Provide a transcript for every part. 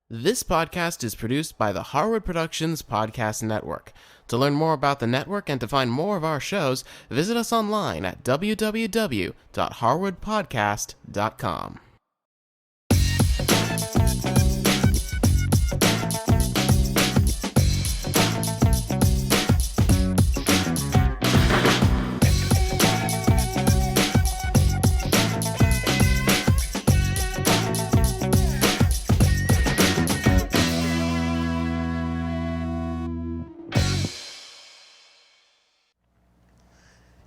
This podcast is produced by the Harwood Productions Podcast Network. To learn more about the network and to find more of our shows, visit us online at www.harwoodpodcast.com.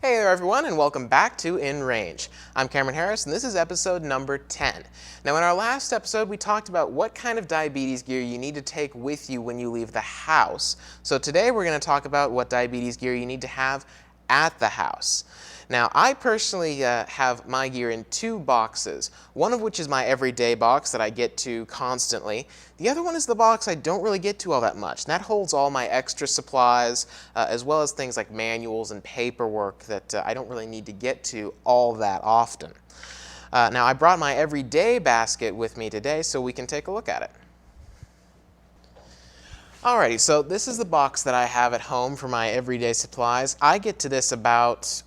Hey there everyone, and welcome back to In Range. I'm Cameron Harris, and this is episode number 10. Now in our last episode, we talked about what kind of diabetes gear you need to take with you when you leave the house. So today we're going to talk about what diabetes gear you need to have at the house. Now, I personally have my gear in two boxes, one of which is my everyday box that I get to constantly. The other one is the box I don't really get to all that much, and that holds all my extra supplies, as well as things like manuals and paperwork that I don't really need to get to all that often. Now, I brought my everyday basket with me today, so we can take a look at it. Alrighty, so this is the box that I have at home for my everyday supplies. I get to this about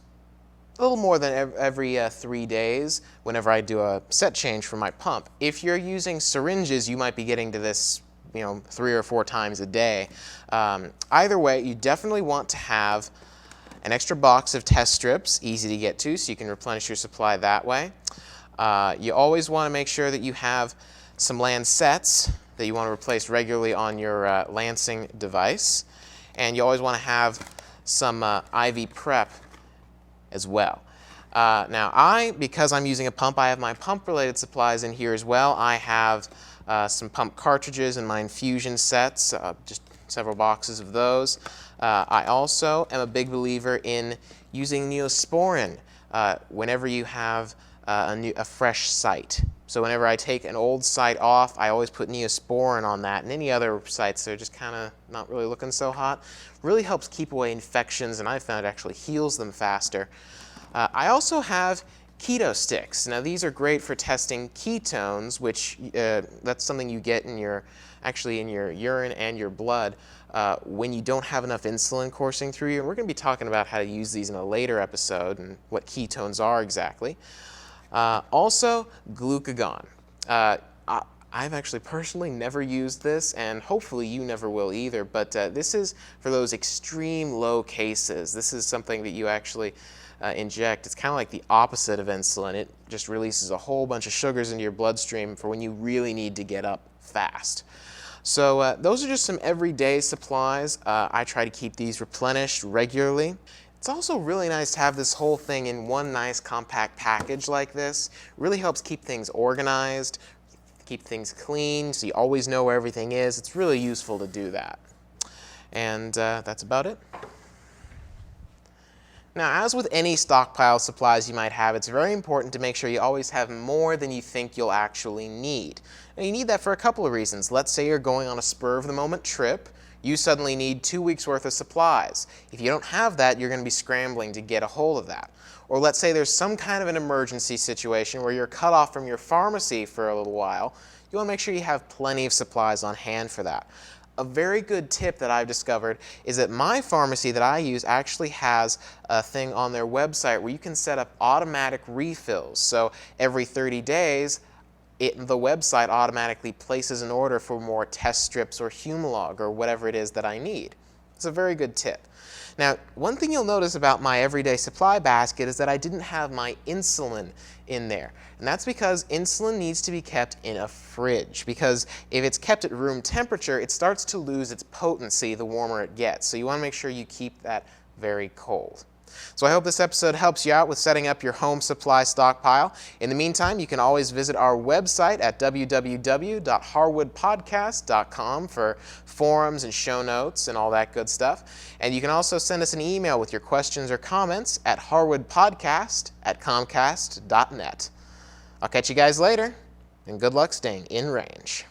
a little more than every 3 days whenever I do a set change for my pump. If you're using syringes, you might be getting to this 3 or 4 times a day. Either way, you definitely want to have an extra box of test strips, easy to get to, so you can replenish your supply that way. You always want to make sure that you have some lancets that you want to replace regularly on your lancing device. And you always want to have some IV prep as well. Now because I'm using a pump, I have my pump related supplies in here as well. I have some pump cartridges in my infusion sets, just several boxes of those. I also am a big believer in using Neosporin whenever you have a fresh site. So whenever I take an old site off, I always put Neosporin on that, and any other sites that are just kind of not really looking so hot. Really helps keep away infections, and I've found it actually heals them faster. I also have Keto Sticks. Now these are great for testing ketones, which that's something you get in your urine and your blood when you don't have enough insulin coursing through you. And we're going to be talking about how to use these in a later episode and what ketones are exactly. Also, glucagon. I've actually personally never used this, and hopefully you never will either, but this is for those extreme low cases. This is something that you actually inject. It's kind of like the opposite of insulin. It just releases a whole bunch of sugars into your bloodstream for when you really need to get up fast. So those are just some everyday supplies. I try to keep these replenished regularly. It's also really nice to have this whole thing in one nice compact package like this. Really helps keep things organized, keep things clean, so you always know where everything is. It's really useful to do that. And that's about it. Now, as with any stockpile supplies you might have, it's very important to make sure you always have more than you think you'll actually need. And you need that for a couple of reasons. Let's say you're going on a spur-of-the-moment trip. You suddenly need 2 weeks worth of supplies. If you don't have that, you're going to be scrambling to get a hold of that. Or let's say there's some kind of an emergency situation where you're cut off from your pharmacy for a little while. You want to make sure you have plenty of supplies on hand for that. A very good tip that I've discovered is that my pharmacy that I use actually has a thing on their website where you can set up automatic refills. So every 30 days, the website automatically places an order for more test strips or Humalog or whatever it is that I need. It's a very good tip. Now, one thing you'll notice about my everyday supply basket is that I didn't have my insulin in there. And that's because insulin needs to be kept in a fridge, because if it's kept at room temperature, it starts to lose its potency the warmer it gets. So you want to make sure you keep that very cold. So I hope this episode helps you out with setting up your home supply stockpile. In the meantime, you can always visit our website at www.harwoodpodcast.com for forums and show notes and all that good stuff. And you can also send us an email with your questions or comments at harwoodpodcast@comcast.net. I'll catch you guys later, and good luck staying in range.